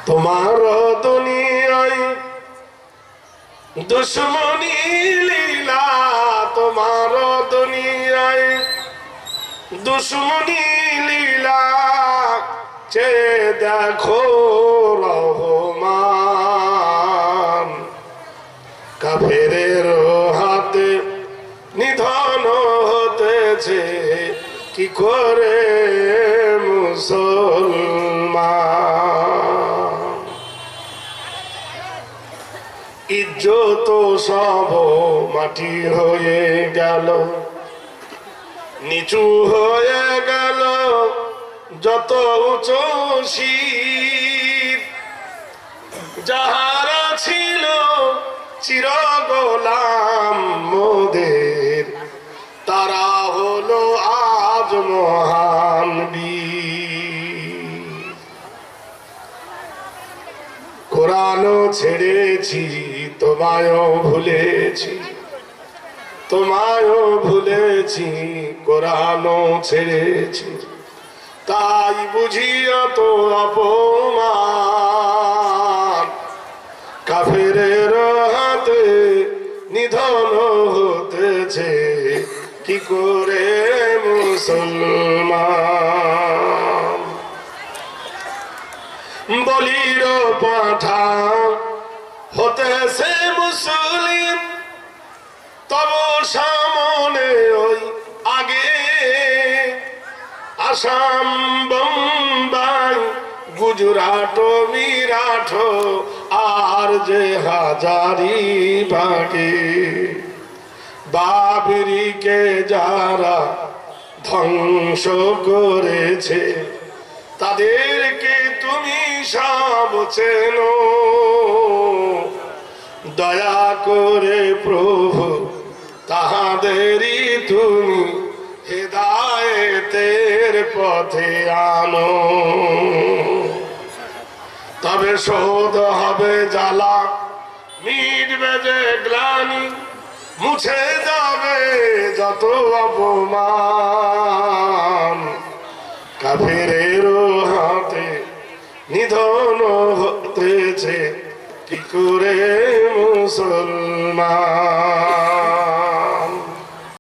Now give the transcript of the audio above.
তোমার দুনিয়ায় দুশ্মনী লীলা, তোমার দুনিয়ায় দুশ্মনী লীলা, চে দেখো রহমান। কাফেরের হাতে নিধন হতেছে কি করে মুসলমান। ইজ্জত সব মাটি হয়ে গেল, নিচু হয়ে গেল যত উঁচু শির। যাহারা ছিল চির গোলাম মোদের, তারা হলো আজ মহান বীর। কোরআনও ছেড়েছি, তোমায়ও ভুলেছি, তোমায়ও ভুলেছি, কোরআনও ছেড়েছি, তাই বুঝিয়া তো অপমান। কাফেরের হাতে নিধন হতেছে কি করে মুসলমান। বলির পাঠা হতেছে মুসলিম, তব সামনে ওই আগে আসাম, বোম্বাই, গুজরাট, মিরাট আর যে হাজারি বাগে। বাবরিকে যারা ধ্বংস করেছে, তাদেরকে তুমি সব চেনো। দয়া করে প্রভু তাহাদেরই তুমি হেদায়েতের পথে আনো। তবে শোধ হবে জ্বালা, মিটবে যে গ্লানি, মুছে যাবে যত অপমান। কাফেরের হাতে নিধন হতেছে কি করে মুসলমান।